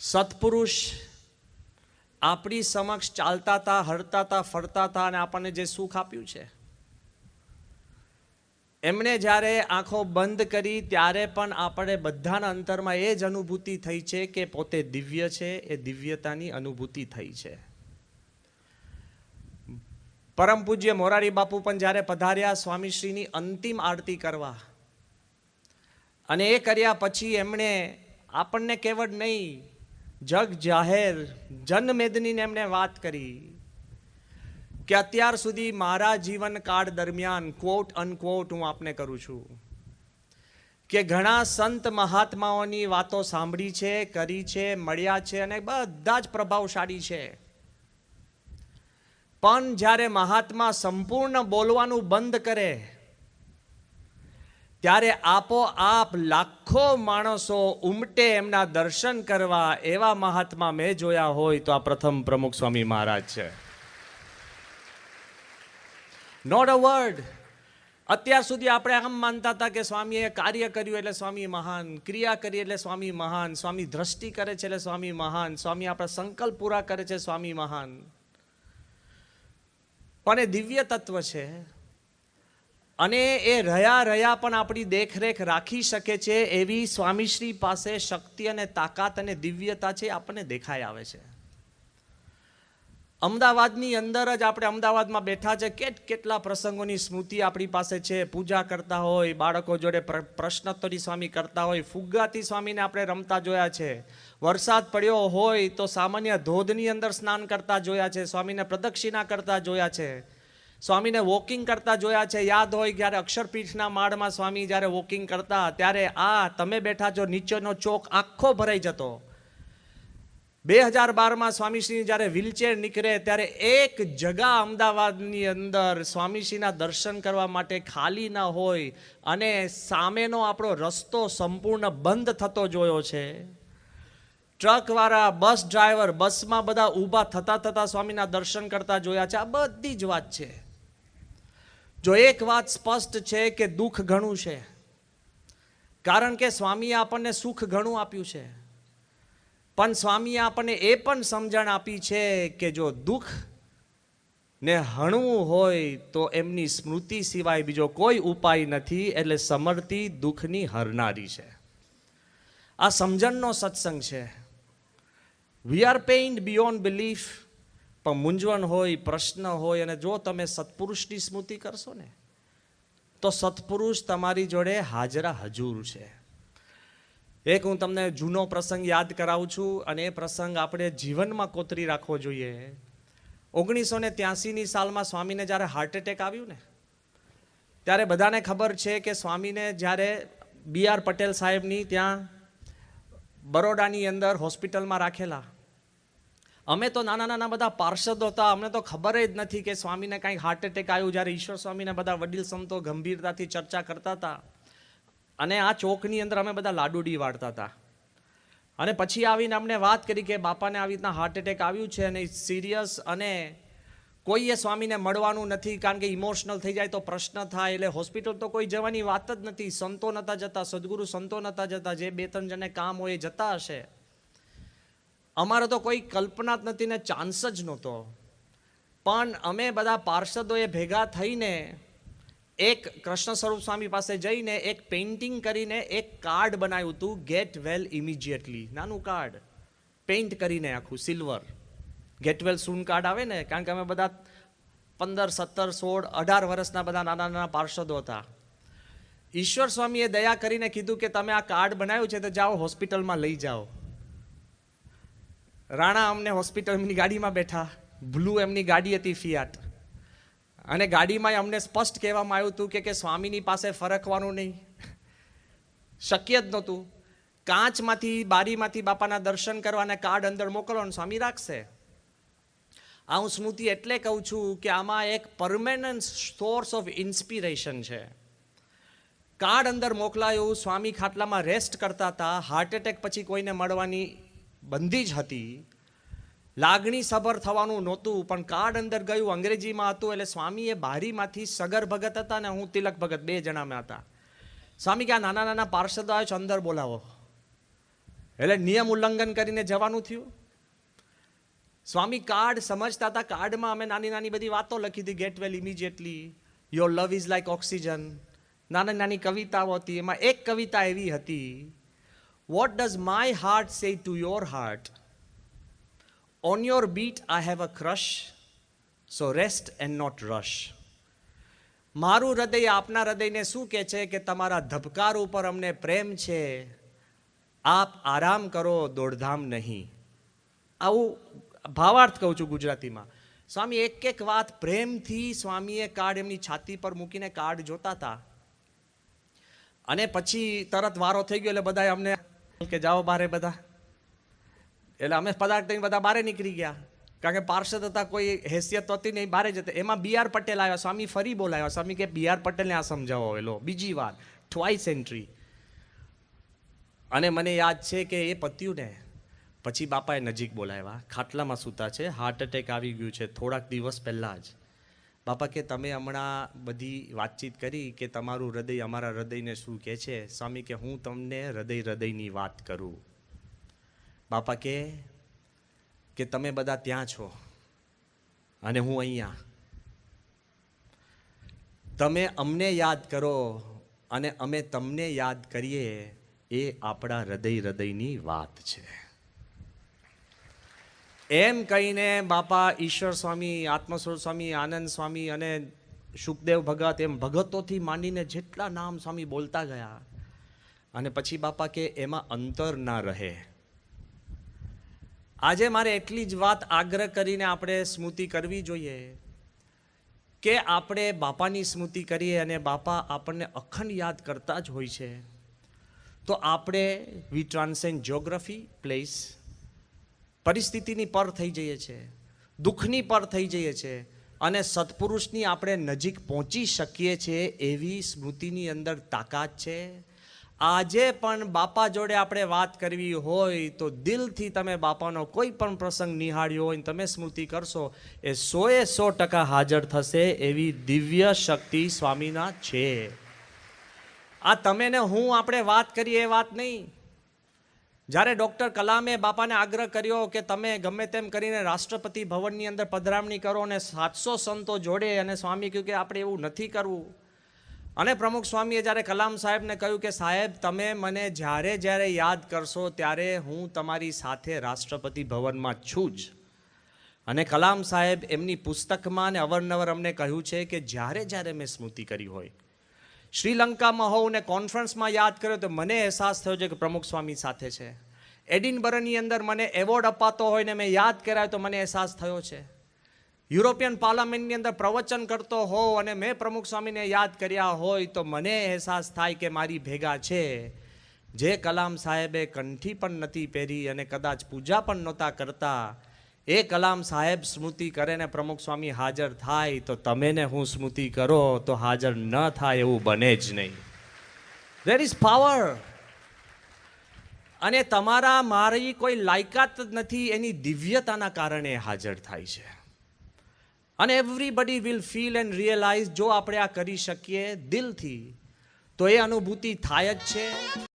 સત્પુરુષ આપણી સમક્ષ ચાલતા હતા, હરતા હતા, ફરતા હતા અને આપણને જે સુખ આપ્યું છે, એમણે જ્યારે આંખો બંધ કરી ત્યારે પણ આપણે બધાના અંતરમાં એ જ અનુભૂતિ થઈ છે કે પોતે દિવ્ય છે. એ દિવ્યતાની અનુભૂતિ થઈ છે. પરમ પૂજ્ય મોરારી બાપુ પણ જ્યારે પધાર્યા સ્વામીશ્રીની અંતિમ આરતી કરવા, અને એ કર્યા પછી એમણે આપણને કેવળ નહીં, જગ જાહેર જનમેદનીને એમણે વાત કરી કે અત્યાર સુધી મારા જીવનકાળ દરમિયાન ક્વોટ અનક્વોટ હું આપને કરું છું કે ઘણા સંત મહાત્માઓની વાતો સાંભળી છે, કરી છે, મળ્યા છે અને બધા જ પ્રભાવશાળી છે. પણ જ્યારે મહાત્મા સંપૂર્ણ બોલવાનું બંધ કરે ત્યારે આપોઆપ લાખો માણસો ઉમટે એમના દર્શન કરવા. એવા મહાત્મા મેં જોયા હોય તો આ પ્રથમ પ્રમુખ સ્વામી મહારાજ છે. Not a word. અત્યાર સુધી આપણે આમ માનતા હતા કે સ્વામીએ કાર્ય કર્યું એટલે સ્વામી મહાન, ક્રિયા કરી એટલે સ્વામી મહાન, સ્વામી દ્રષ્ટિ કરે છે એટલે સ્વામી મહાન, સ્વામી આપણા સંકલ્પ પૂરા કરે છે સ્વામી મહાન. પણ એ દિવ્ય તત્વ છે અને એ રહ્યા પણ આપણી દેખરેખ રાખી શકે છે એવી સ્વામીશ્રી પાસે શક્તિ અને તાકાત અને દિવ્યતા છે, આપણને દેખાઈ આવે છે. અમદાવાદની અંદર જ આપણે અમદાવાદમાં બેઠા છે, કેટલા પ્રસંગોની સ્મૃતિ આપણી પાસે છે. પૂજા કરતા હોય, બાળકો જોડે પ્રશ્નોત્તરી સ્વામી કરતા હોય, ફુગ્ગાથી સ્વામીને આપણે રમતા જોયા છે. વરસાદ પડ્યો હોય તો સામાન્ય ધોધની અંદર સ્નાન કરતા જોયા છે, સ્વામીને પ્રદક્ષિણા કરતા જોયા છે, સ્વામીને વોકિંગ કરતા જોયા છે. યાદ હોય જ્યારે અક્ષરપીઠના માળમાં સ્વામી જ્યારે વોકિંગ કરતા ત્યારે આ તમે બેઠા છો નીચેનો ચોક આખો ભરાઈ જતો. 2012માં સ્વામીશ્રી જ્યારે વ્હીલચેર નીકળે ત્યારે એક જગા અમદાવાદની અંદર સ્વામીશ્રીના દર્શન કરવા માટે ખાલી ના હોય અને સામેનો આપણો રસ્તો સંપૂર્ણ બંધ થતો જોયો છે. ટ્રકવાળા, બસ ડ્રાઈવર, બસમાં બધા ઊભા થતા સ્વામીના દર્શન કરતા જોયા છે. આ બધી જ વાત છે. જો એક વાત સ્પષ્ટ છે કે દુઃખ ઘણું છે, કારણ કે સ્વામીએ આપણને સુખ ઘણું આપ્યું છે. પણ સ્વામીએ આપણને એ પણ સમજણ આપી છે કે જો દુઃખ ને હણવું હોય તો એમની સ્મૃતિ સિવાય બીજો કોઈ ઉપાય નથી. એટલે સમર્તિ દુઃખની હરનારી છે. આ સમજણનો સત્સંગ છે. We are pained beyond belief. પણ મૂંઝવણ હોય, પ્રશ્ન હોય અને જો તમે સત્પુરુષની સ્મૃતિ કરશો ને તો સત્પુરુષ તમારી જોડે હાજરા હજુર છે. એક હું તમને જૂનો પ્રસંગ યાદ કરાવું છું અને એ પ્રસંગ આપણે જીવનમાં કોતરી રાખવો જોઈએ. 1983ની સાલમાં સ્વામીને જ્યારે હાર્ટ એટેક આવ્યું ને ત્યારે બધાને ખબર છે કે સ્વામીને જ્યારે BR પટેલ સાહેબની ત્યાં બરોડાની અંદર હોસ્પિટલમાં રાખેલા. અમે તો નાના બધા પાર્ષદો હતા, અમને તો ખબર જ નથી કે સ્વામીને કાંઈક હાર્ટ એટેક આવ્યું. જ્યારે ઈશ્વર સ્વામીને બધા વડીલ સંતો ગંભીરતાથી ચર્ચા કરતા હતા અને આ ચોકની અંદર અમે બધા લાડુડી વાળતા હતા. અને પછી આવીને અમને વાત કરી કે બાપાને આવી રીતના હાર્ટ એટેક આવ્યું છે અને સિરિયસ, અને કોઈએ સ્વામીને મળવાનું નથી કારણ કે ઇમોશનલ થઈ જાય તો પ્રશ્ન થાય. એટલે હોસ્પિટલ તો કોઈ જવાની વાત જ નથી. સંતો નહોતા જતા, સદગુરુ સંતો નહોતા જતા, જે 2-3 જણને કામ હોય એ જતા હશે. અમારે તો કોઈ કલ્પના જ નથી ને ચાન્સ જ નહોતો. પણ અમે બધા પાર્ષદોએ ભેગા થઈને એક કૃષ્ણ સ્વરૂપ સ્વામી પાસે જઈને એક પેઇન્ટિંગ કરીને એક કાર્ડ બનાવ્યું હતું, ગેટ વેલ ઇમિજિએટલી. નાનું કાર્ડ પેઇન્ટ કરીને આખું સિલ્વર ગેટ વેલ સૂન કાર્ડ આવે ને, કારણ કે અમે બધા 15, 17, 16, 18 વર્ષના બધા નાના પાર્ષદો હતા. ઈશ્વર સ્વામીએ દયા કરીને કીધું કે તમે આ કાર્ડ બનાવ્યું છે તો જાઓ હોસ્પિટલમાં લઈ જાઓ. રાણા અમને હોસ્પિટલ એમની ગાડીમાં બેઠા, બ્લુ એમની ગાડી હતી ફિયાટ, અને ગાડીમાં અમને સ્પષ્ટ કહેવામાં આવ્યું હતું કે સ્વામીની પાસે ફરકવાનું નહીં, શક્ય જ નહોતું. કાચમાંથી, બારીમાંથી બાપાના દર્શન કરવાના કાર્ડ અંદર મોકલવાનું, સ્વામી રાખશે. આ હું સ્મૃતિ એટલે કહું છું કે આમાં એક પરમેનન્ટ સોર્સ ઓફ ઇન્સ્પિરેશન છે. કાર્ડ અંદર મોકલાયું, સ્વામી ખાટલામાં રેસ્ટ કરતા હતા. હાર્ટ એટેક પછી કોઈને મળવાની બંધી જ હતી. લાગણી સભર થવાનું નહોતું, પણ કાર્ડ અંદર ગયું, અંગ્રેજીમાં હતું. એટલે સ્વામીએ બારીમાંથી, સગર ભગત હતા ને હું તિલક ભગત 2 જણામાં હતા. સ્વામી કે આ નાના પાર્ષદો આવ્યો છે, અંદર બોલાવો. એટલે નિયમ ઉલ્લંઘન કરીને જવાનું થયું. સ્વામી કાર્ડ સમજતા હતા. કાર્ડમાં અમે નાની નાની બધી વાતો લખી હતી. Get well immediately, your love is like oxygen, નાની નાની કવિતાઓ હતી. એમાં એક કવિતા એવી હતી, what does my heart say to your heart, on your beat I have a crush, so rest and not rush. મારું હૃદય આપના હૃદયને શું કહે છે કે તમારા ધબકાર ઉપર અમને પ્રેમ છે, આપ આરામ કરો, દોડધામ નહીં. આવું ભાવાર્થ કહું છું ગુજરાતીમાં. સ્વામી એક એક વાત પ્રેમથી સ્વામીએ કાર્ડ એમની છાતી પર મૂકીને કાર્ડ જોતા હતા. અને પછી તરત વારો થઈ ગયો એટલે બધા અમને કે જાઓ બારે બધા. એટલે અમે પદાર્થ થઈને બધા બારે નીકળી ગયા, કારણ કે પાર્ષદ હતા, કોઈ હેસિયત હતી નહીં, બારે જતે. એમાં બી આર પટેલ આવ્યા. સ્વામી ફરી બોલાવ્યા. સ્વામી કે બી આર પટેલને આ સમજાવો. એલો બીજી વાર, ટ્વાઇસ એન્ટ્રી. અને મને યાદ છે કે એ પત્યું ને પછી બાપાએ નજીક બોલાવ્યા. ખાટલામાં સૂતા છે, હાર્ટ એટેક આવી ગયું છે થોડાક દિવસ પહેલાં જ. બાપા કે તમે હમણાં બધી વાતચીત કરી કે તમારું હૃદય અમારા હૃદયને શું કહે છે. સ્વામી કે હું તમને હૃદયની વાત કરું. બાપા કે તમે બધા ત્યાં છો અને હું અહીંયા. તમે અમને યાદ કરો અને અમે તમને યાદ કરીએ, એ આપણા હૃદયની વાત છે. એમ કહીને બાપા ઈશ્વર સ્વામી, આત્મસ્વરૂપ સ્વામી, આનંદ સ્વામી અને સુખદેવ ભગત, એમ ભગતોથી માંડીને જેટલા નામ સ્વામી બોલતા ગયા. અને પછી બાપા કે એમાં અંતર ના રહે. આજે મારે એટલી જ વાત આગ્રહ કરીને આપણે સ્મૃતિ કરવી જોઈએ કે આપણે બાપાની સ્મૃતિ કરીએ અને બાપા આપણને અખંડ યાદ કરતા જ હોય છે. તો આપણે વી ટ્રાન્સેન્ડ જ્યોગ્રાફી, પ્લેસ, પરિસ્થિતિની પર થઈ જઈએ છીએ, દુઃખની પર થઈ જઈએ છીએ અને સત્પુરુષની આપણે નજીક પહોંચી શકીએ છીએ. એવી સ્મૃતિની અંદર તાકાત છે. આજે પણ બાપા જોડે આપણે વાત કરવી હોય તો દિલથી તમે બાપાનો કોઈ પણ પ્રસંગ નિહાળ્યો હોય તમે સ્મૃતિ કરશો, એ 100% હાજર થશે. એવી દિવ્ય શક્તિ સ્વામીના છે. આ તમે ને હું આપણે વાત કરીએ એ વાત નહીં. જ્યારે ડૉક્ટર કલામે બાપાને આગ્રહ કર્યો કે તમે ગમે તેમ કરીને રાષ્ટ્રપતિ ભવનની અંદર પધરામણી કરો અને 700 સંતો જોડે, અને સ્વામી કહ્યું કે આપણે એવું નથી કરવું. અને પ્રમુખ સ્વામીએ જ્યારે કલામ સાહેબને કહ્યું કે સાહેબ તમે મને જ્યારે જ્યારે યાદ કરશો ત્યારે હું તમારી સાથે રાષ્ટ્રપતિ ભવનમાં છું જ. અને કલામ સાહેબ એમની પુસ્તકમાં ને અવારનવાર અમને કહ્યું છે કે જ્યારે જ્યારે મેં સ્મૃતિ કરી હોય, શ્રીલંકામાં હોઉં ને કોન્ફરન્સમાં યાદ કર્યો તો મને અહેસાસ થયો છે કે પ્રમુખ સ્વામી સાથે છે. એડિનબરાની અંદર મને એવોર્ડ અપાતો હોય ને મેં યાદ કરાયો તો મને અહેસાસ થયો છે. યુરોપિયન પાર્લામેન્ટની અંદર પ્રવચન કરતો હોઉં અને મેં પ્રમુખ સ્વામીને યાદ કર્યા હોય તો મને અહેસાસ થાય કે મારી ભેગા છે. જે કલામ સાહેબે કંઠી પણ નથી પહેરી અને કદાચ પૂજા પણ નહોતા કરતા, એ કલામ સાહેબ સ્મૃતિ કરે ને પ્રમુખ સ્વામી હાજર થાય તો તમે ને હું સ્મૃતિ કરો તો હાજર ન થાય એવું બને જ નહીં. There is power. અને તમારા મારી કોઈ લાયકાત જ નથી, એની દિવ્યતાના કારણે હાજર થાય છે. અને everybody will feel and realise, જો આપણે આ કરી શકીએ દિલથી તો એ અનુભૂતિ થાય જ છે.